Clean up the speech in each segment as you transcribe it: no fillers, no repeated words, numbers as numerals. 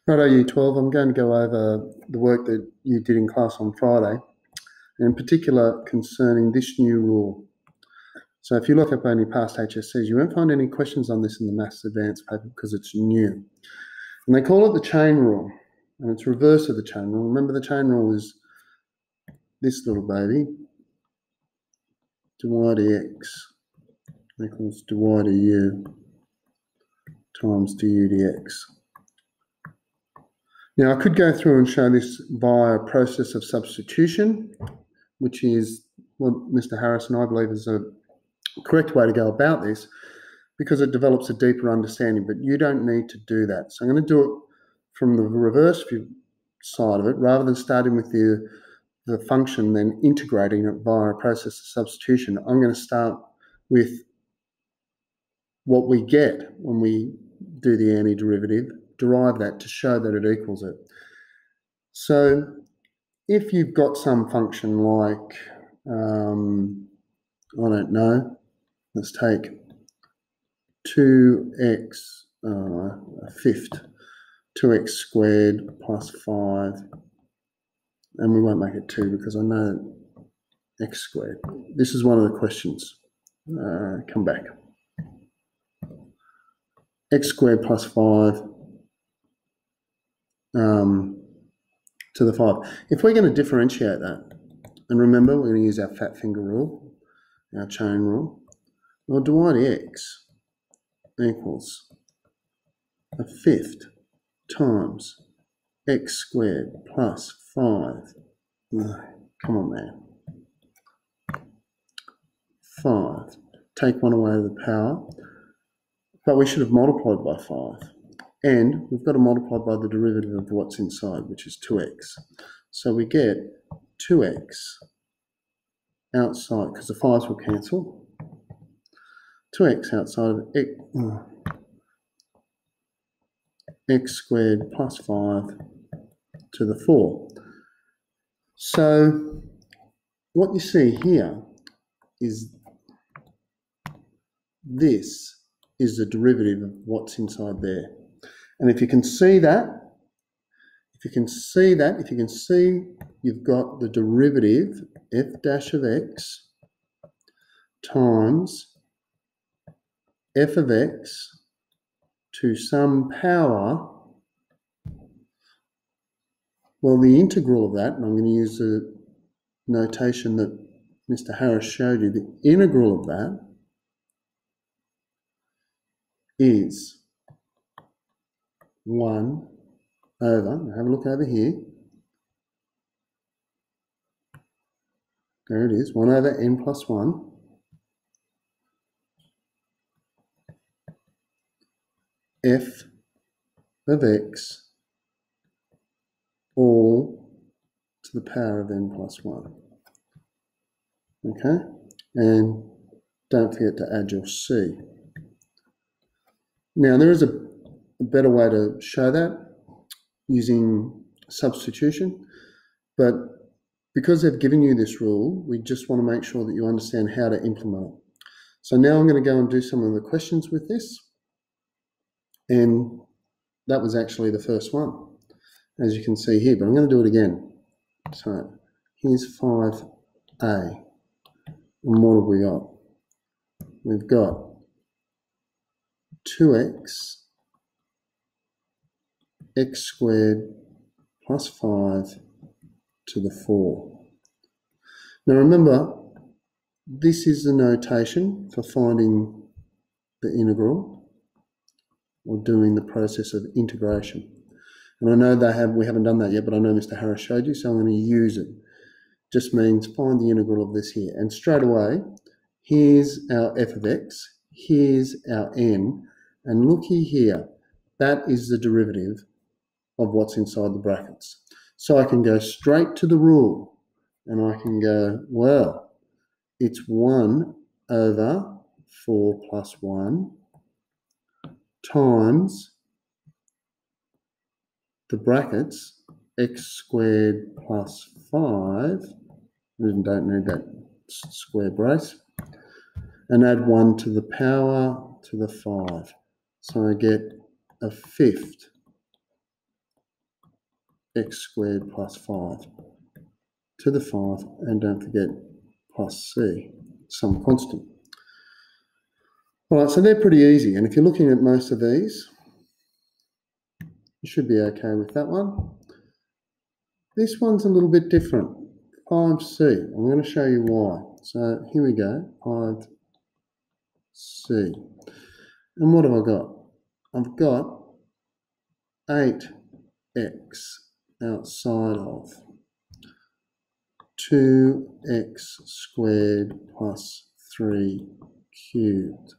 Righto, Year 12, I'm going to go over the work that you did in class on Friday, and in particular concerning this new rule. So if you look up any past HSCs, you won't find any questions on this in the Maths Advanced paper because it's new. And they call it the chain rule, and it's reverse of the chain rule. Remember, the chain rule is this little baby, dy dx equals dy du times du dx. Now, I could go through and show this via a process of substitution, which is what Mr. Harris and I believe is a correct way to go about this because it develops a deeper understanding, but you don't need to do that. So I'm going to do it from the reverse view side of it, rather than starting with the function, then integrating it via a process of substitution. I'm going to start with what we get when we do the antiderivative, derive that to show that it equals it. So if you've got some function like, I don't know, let's take 2x, a fifth, 2x squared plus 5, and we won't make it 2 because I know x squared. This is one of the questions. Come back. X squared plus 5 to the 5. If we're going to differentiate that, and remember we're going to use our fat finger rule, our chain rule, well, dy dx equals a fifth times x squared plus 5. Come on, man. 5. Take 1 away to the power, but we should have multiplied by 5. And we've got to multiply by the derivative of what's inside, which is 2x. So we get 2x outside, because the 5s will cancel. 2x outside of x squared plus 5 to the 4. So what you see here is this is the derivative of what's inside there. And if you can see that, if you can see you've got the derivative f dash of x times f of x to some power, well, the integral of that, and I'm going to use the notation that Mr. Harris showed you, the integral of that is 1 over, have a look over here, there it is, 1 over n plus 1 f of x all to the power of n plus 1. Okay, and don't forget to add your c. Now, there is a better way to show that using substitution, but because they've given you this rule, we just want to make sure that you understand how to implement it. So now I'm going to go and do some of the questions with this, and that was actually the first one, as you can see here, but I'm going to do it again. So here's 5a, and what have we got? We've got 2x x squared plus 5 to the 4. Now remember, this is the notation for finding the integral or doing the process of integration. And I know we haven't done that yet, but I know Mr. Harris showed you, so I'm going to use it. Just means find the integral of this here. And straight away, here's our f of x, here's our n, and looky here, that is the derivative of what's inside the brackets. So I can go straight to the rule and I can go, well, it's 1 over 4 plus 1 times the brackets x squared plus 5, and don't need that square brace, and add 1 to the power to the 5. So I get a fifth x squared plus 5 to the 5, and don't forget plus c, some constant. All right, so they're pretty easy, and if you're looking at most of these, you should be okay with that one. This one's a little bit different, 5c. I'm going to show you why. So here we go, 5c. And what have I got? I've got 8x outside of 2x squared plus 3 cubed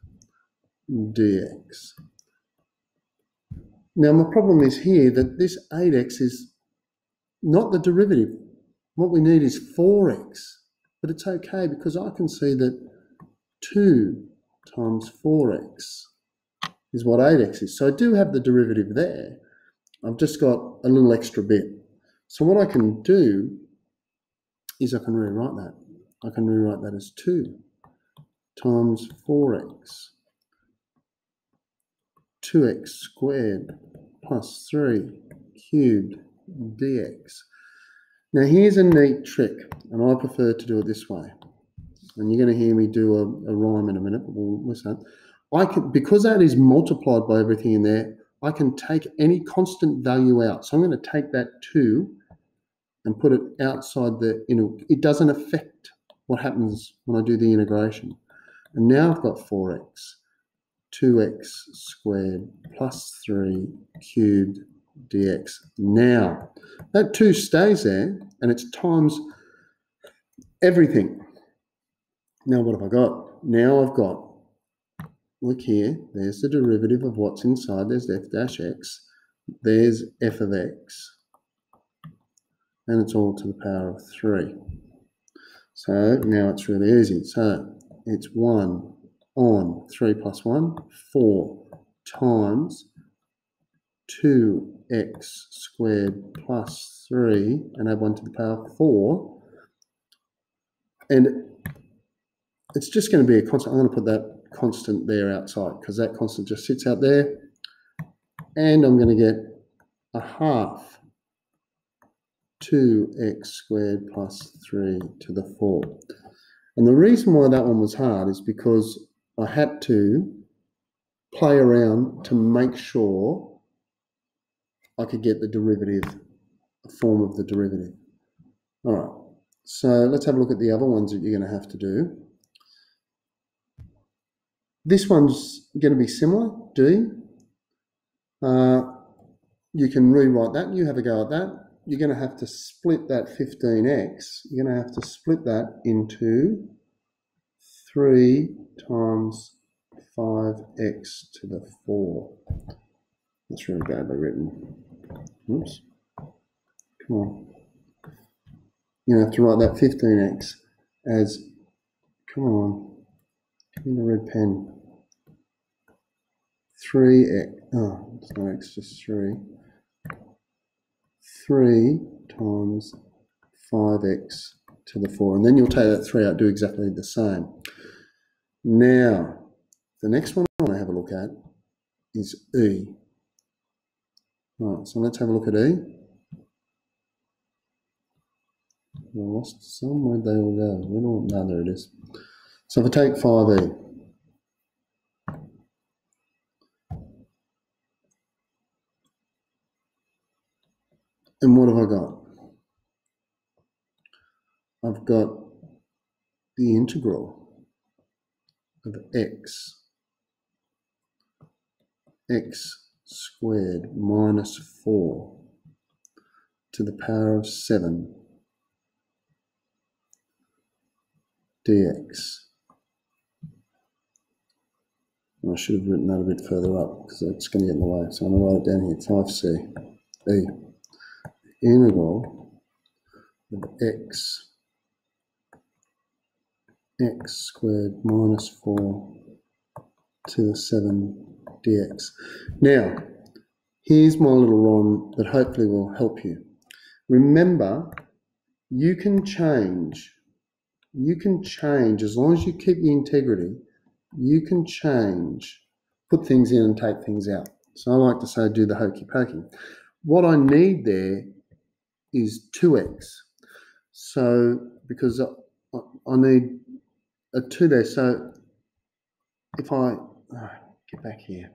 dx. Now my problem is here that this 8x is not the derivative. What we need is 4x, but it's okay because I can see that 2 times 4x is what 8x is. So I do have the derivative there. I've just got a little extra bit. So what I can do is I can rewrite that. I can rewrite that as 2 times 4x, 2x squared plus 3 cubed dx. Now here's a neat trick, and I prefer to do it this way. And you're going to hear me do a rhyme in a minute, but we'll listen. Because that is multiplied by everything in there, I can take any constant value out. So I'm going to take that 2 and put it outside the, it doesn't affect what happens when I do the integration. And now I've got 4x, 2x squared plus 3 cubed dx. Now, that 2 stays there, and it's times everything. Now what have I got? Now I've got, look here, there's the derivative of what's inside, there's f dash x, there's f of x, and it's all to the power of 3. So now it's really easy. So it's 1 on 3 plus 1, 4 times 2x squared plus 3, and add 1 to the power of 4. And it's just going to be a constant. I'm going to put that constant there outside because that constant just sits out there. And I'm going to get a half 2x squared plus 3 to the 4. And the reason why that one was hard is because I had to play around to make sure I could get the derivative, a form of the derivative. All right, so let's have a look at the other ones that you're going to have to do. This one's going to be similar, D. You can rewrite that. You have a go at that. You're going to have to split that 15x. You're going to have to split that into 3 times 5x to the 4. That's really badly written. Oops. Come on. You're going to have to write that 15x as, come on, give me the red pen. 3x, oh, it's not x, just 3. 3 times 5x to the 4. And then you'll take that 3 out, do exactly the same. Now, the next one I want to have a look at is E. Right, so let's have a look at E. I lost some, where'd they all go? No, there it is. So if I take 5E, and what have I got? I've got the integral of x squared minus 4 to the power of 7 dx. And I should have written that a bit further up because it's going to get in the way. So I'm going to write it down here, 5c. E. Integral of x squared minus 4 to the 7 dx. Now, here's my little rhyme that hopefully will help you. Remember, you can change as long as you keep the integrity, you can change, put things in and take things out. So I like to say do the hokey pokey. What I need there is 2x. So because I need a 2 there, so if I get back here,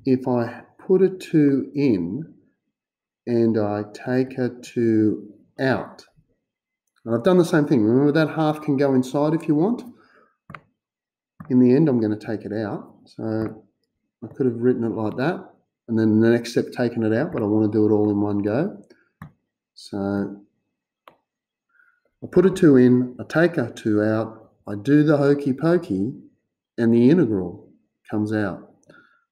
if I put a 2 in and I take a 2 out, and I've done the same thing. Remember that half can go inside if you want. In the end, I'm going to take it out. So I could have written it like that, and then the next step taken it out, but I want to do it all in one go. So I put a 2 in, I take a 2 out, I do the hokey pokey, and the integral comes out.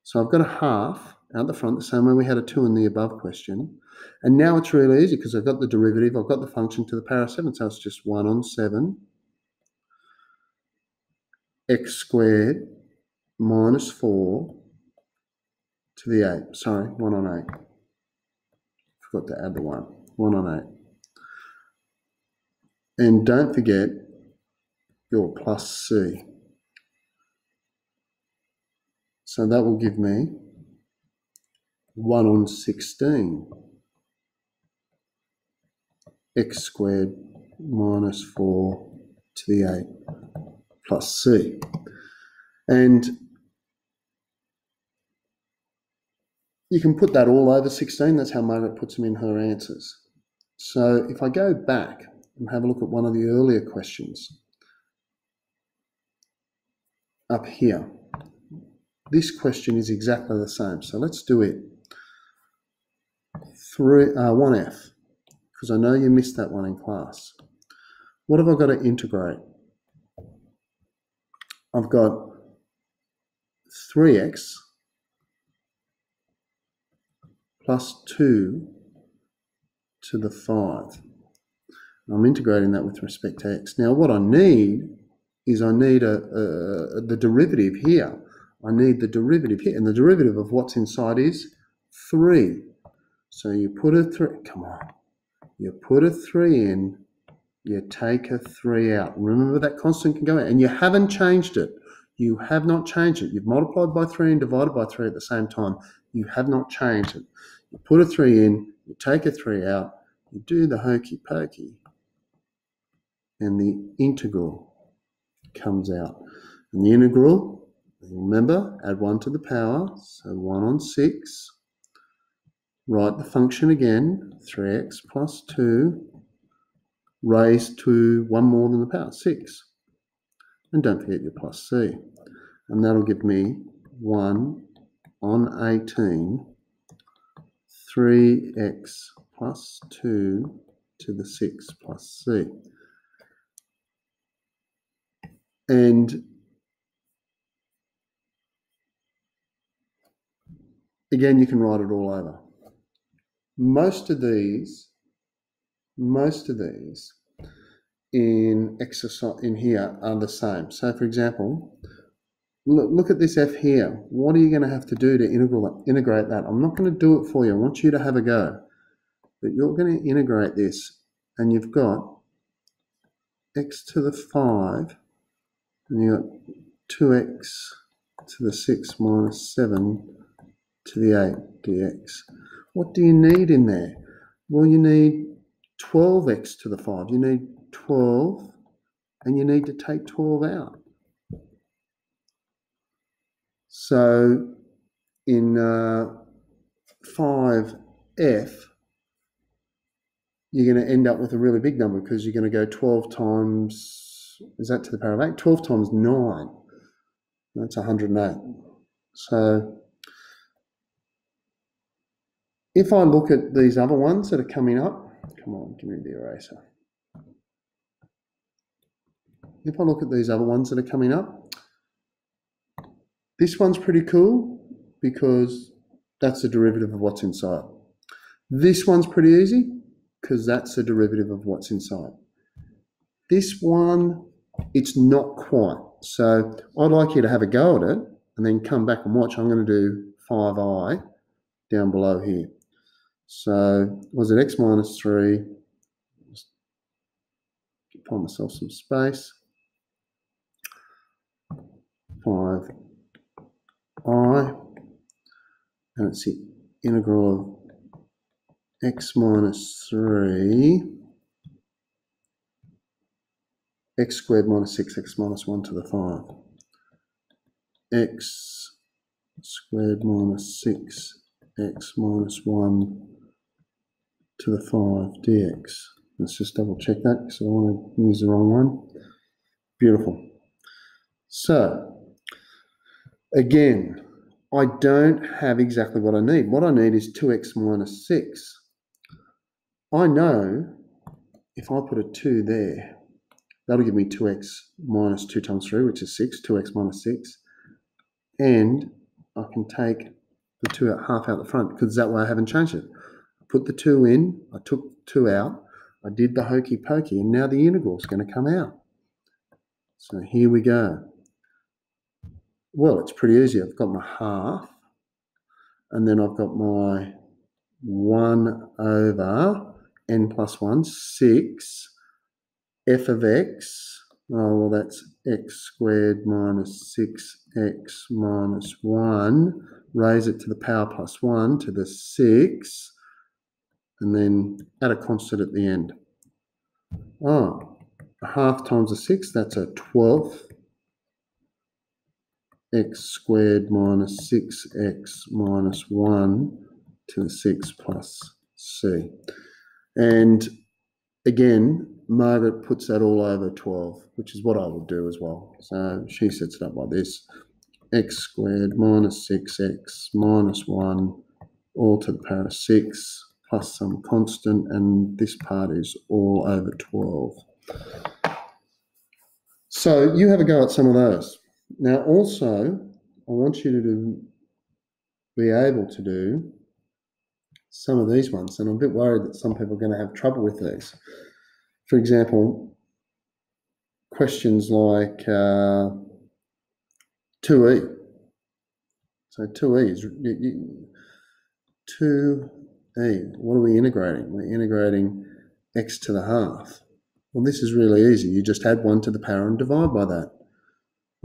So I've got a half out the front, the same way we had a 2 in the above question. And now it's really easy because I've got the derivative, I've got the function to the power of 7, so it's just 1 on 7 x squared minus 4 to the 8. Sorry, 1 on 8. Forgot to add the 1. 1 on 8. And don't forget your plus c. So that will give me 1 on 16 x squared minus 4 to the 8 plus c. And you can put that all over 16. That's how Margaret puts them in her answers. So if I go back and have a look at one of the earlier questions up here, this question is exactly the same. So let's do it. 1f, because I know you missed that one in class. What have I got to integrate? I've got 3x plus 2 to the 5. I'm integrating that with respect to x. Now what I need is the derivative here. I need the derivative here, and the derivative of what's inside is 3. So you put a 3, come on, you put a 3 in, you take a 3 out. Remember that constant can go out, and you haven't changed it. You have not changed it. You've multiplied by 3 and divided by 3 at the same time. You have not changed it. You put a 3 in, you take a 3 out, you do the hokey pokey, and the integral comes out. And the integral, remember, add 1 to the power, so 1 on 6. Write the function again, 3x plus 2 raised to 1 more than the power, 6. And don't forget your plus c. And that'll give me 1 on 18, 3x plus 2 to the 6 plus c. And again, you can write it all over. Most of these in exercise in here are the same. So for example, look at this f here. What are you going to have to do to integrate that? I'm not going to do it for you. I want you to have a go. But you're going to integrate this, and you've got x to the 5, and you've got 2x to the 6 minus 7 to the 8 dx. What do you need in there? Well, you need 12x to the 5. You need 12, and you need to take 12 out. So in 5f, you're going to end up with a really big number because you're going to go 12 times, is that to the power of 8? 12 times 9. That's 108. So if I look at these other ones that are coming up, come on, give me the eraser. If I look at these other ones that are coming up, this one's pretty cool because that's the derivative of what's inside. This one's pretty easy because that's the derivative of what's inside. This one, it's not quite. So I'd like you to have a go at it and then come back and watch. I'm going to do 5i down below here. So was it x minus 3? Just find myself some space. 5i, and it's the integral of x minus 3, x squared minus 6x minus 1 to the 5. X squared minus 6x minus 1 to the 5 dx. Let's just double check that because I don't want to use the wrong one. Beautiful. So, again, I don't have exactly what I need. What I need is 2x minus 6. I know if I put a 2 there, that'll give me 2x minus 2 times 3, which is 6, 2x minus 6. And I can take the 2 out, half out the front, because that way I haven't changed it. I put the 2 in, I took 2 out, I did the hokey pokey, and now the integral is going to come out. So here we go. Well, it's pretty easy. I've got my half, and then I've got my 1 over n plus 1, 6, f of x. Oh, well, that's x squared minus 6x minus 1. Raise it to the power plus 1 to the 6, and then add a constant at the end. Oh, a half times a 6, that's a 12th. X squared minus 6x minus 1 to the 6 plus c. And again, Margaret puts that all over 12, which is what I would do as well. So she sets it up like this. X squared minus 6x minus 1 all to the power of 6 plus some constant, and this part is all over 12. So you have a go at some of those. Now also, I want you to be able to do some of these ones, and I'm a bit worried that some people are going to have trouble with these. For example, questions like 2e. So 2e is 2e. What are we integrating? We're integrating x to the half. Well, this is really easy. You just add 1 to the power and divide by that.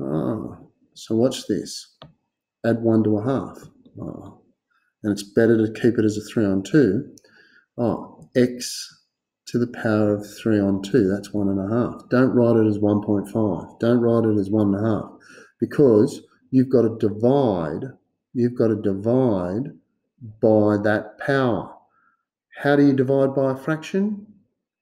Oh, so watch this. Add 1 to a half. Oh, and it's better to keep it as a 3 on 2. Oh, x to the power of 3 on 2, that's 1.5. Don't write it as 1.5. Don't write it as 1.5, because you've got to divide by that power. How do you divide by a fraction?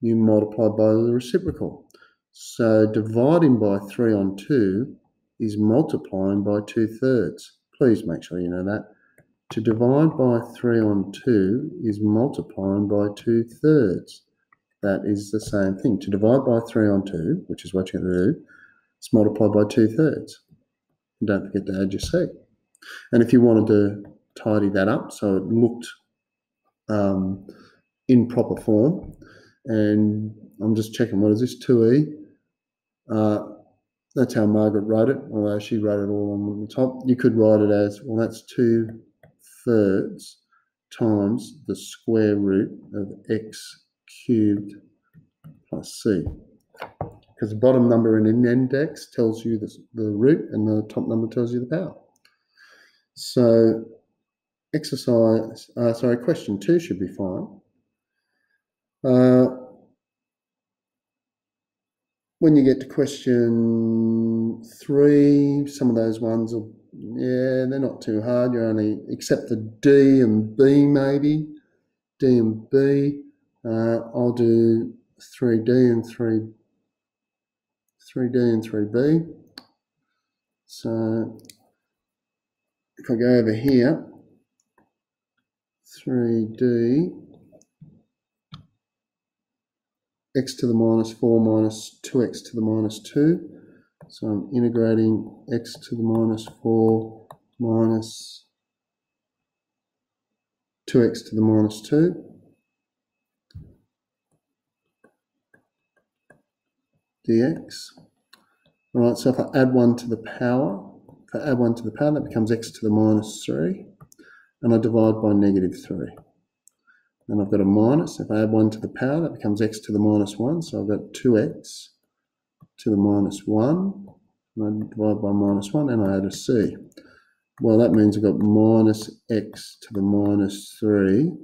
You multiply by the reciprocal. So dividing by 3 on 2 is multiplying by 2/3. Please make sure you know that. To divide by 3 on 2 is multiplying by 2/3. That is the same thing. To divide by 3 on 2, which is what you're going to do, it's multiplied by 2/3. And don't forget to add your c. And if you wanted to tidy that up so it looked in proper form, and I'm just checking, what is this, 2e? That's how Margaret wrote it, although she wrote it all on the top. You could write it as, well, that's 2/3 times the square root of x cubed plus c. Because the bottom number in an index tells you the root, and the top number tells you the power. So question 2 should be fine. When you get to question 3, some of those ones are, they're not too hard. You're only, except the D and B maybe. D and B. I'll do 3D and 3B. So if I go over here, 3D, x to the minus 4 minus 2x to the minus 2. So I'm integrating x to the minus 4 minus 2x to the minus 2. dx. All right, so if I add 1 to the power, that becomes x to the minus 3, and I divide by -3. Then I've got a minus. If I add 1 to the power, that becomes x to the minus 1, so I've got 2x to the minus 1, and I divide by -1, and I add a c. Well, that means I've got minus x to the minus 3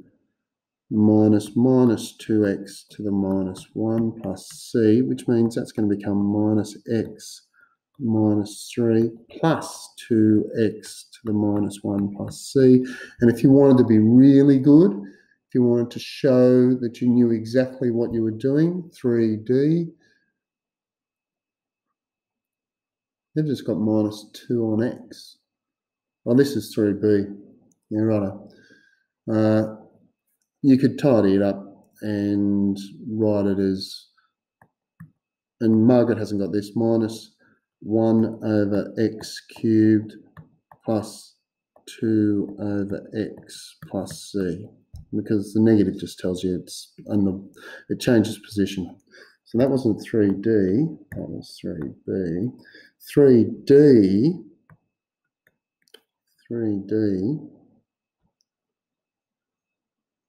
minus 2x to the minus 1 plus c, which means that's going to become minus x minus 3 plus 2x to the minus 1 plus c. And if you wanted to be really good, if you wanted to show that you knew exactly what you were doing, 3d, they've just got minus 2 on x. Oh, this is 3b. Yeah, right. You could tidy it up and write it as, and Margaret hasn't got this, minus 1 over x cubed plus 2 over x plus c, because the negative just tells you it's, and it changes position. So that wasn't 3d, that was 3b. 3d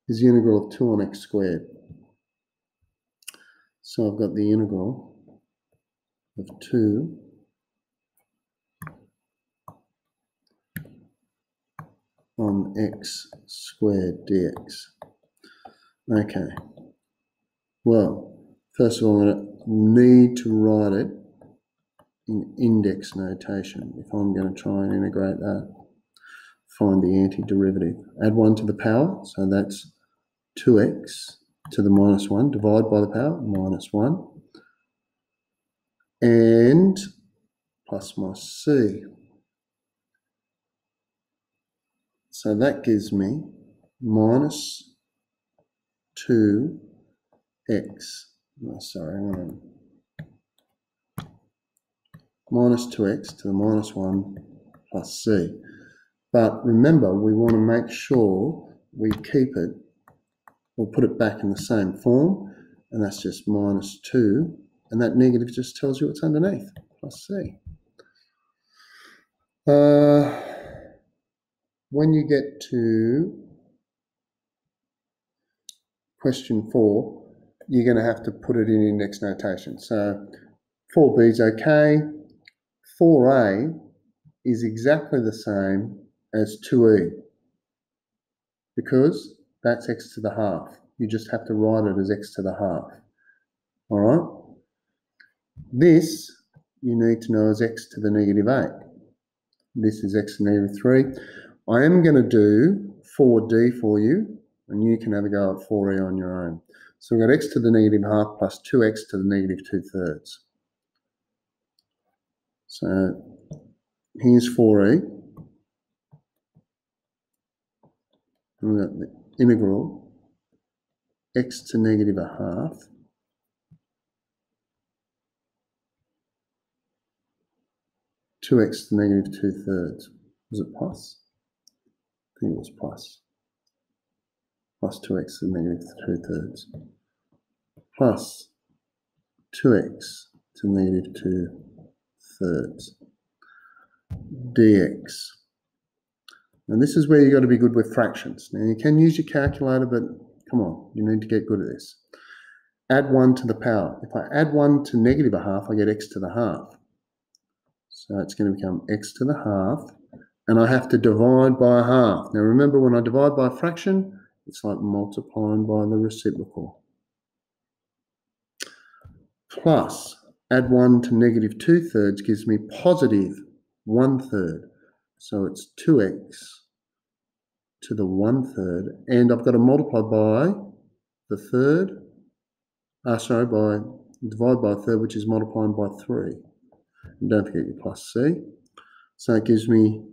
is the integral of 2 on x squared. So I've got the integral of 2 on x squared dx. Okay. Well, first of all, I'm going to need to write it in index notation if I'm going to try and integrate that. Find the antiderivative. Add 1 to the power, so that's 2x to the minus 1. Divide by the power, minus 1. And plus my c. So that gives me minus 2x. Oh, sorry, hang on. Minus 2x to the minus 1 plus c. But remember, we want to make sure we keep it, or put it back in the same form, and that's just minus 2, and that negative just tells you what's underneath, plus c. When you get to question 4, you're going to have to put it in index notation. So 4b is okay. 4a is exactly the same as 2e, because that's x to the half. You just have to write it as x to the half. All right? This you need to know as x to the negative 8. This is x to the negative 3. I am going to do 4d for you, and you can have a go at 4e on your own. So we've got x to the negative half plus 2x to the negative 2/3. So here's 4e. And we've got the integral x to negative a half to x to the negative 2/3. Was it plus? I think it was plus. Plus 2x to the negative 2/3. Plus 2x to the negative 2/3 dx. And this is where you've got to be good with fractions. Now you can use your calculator, but come on, you need to get good at this. Add 1 to the power. If I add 1 to negative a half, I get x to the half. So it's going to become x to the half, and I have to divide by a half. Now remember, when I divide by a fraction, it's like multiplying by the reciprocal. Plus, add 1 to negative 2/3 gives me positive 1/3. So it's 2x to the 1/3, and I've got to multiply by the third, divide by a third, which is multiplying by 3. And don't forget your plus c. So it gives me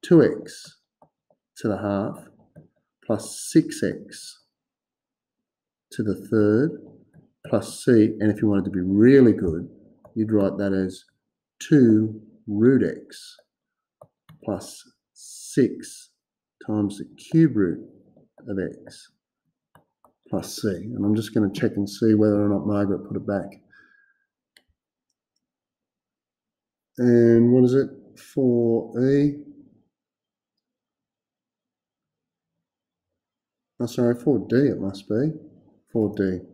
2x to the half plus 6x to the third plus c. And if you wanted to be really good, you'd write that as 2 root x plus 6 times the cube root of x plus c. And I'm just going to check and see whether or not Margaret put it back. And what is it? 4e. Oh, sorry, 4d it must be. 4d.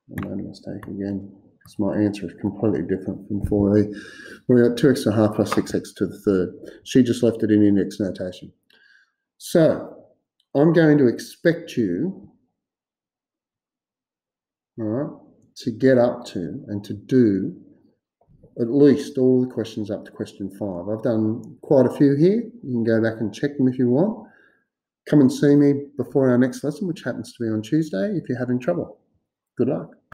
I made a mistake again, because my answer is completely different from 4e. We've got 2x to the half plus 6x to the third. She just left it in index notation. So I'm going to expect you all right, to get up to and to do at least all the questions up to question 5. I've done quite a few here. You can go back and check them if you want. Come and see me before our next lesson, which happens to be on Tuesday, if you're having trouble. Good luck.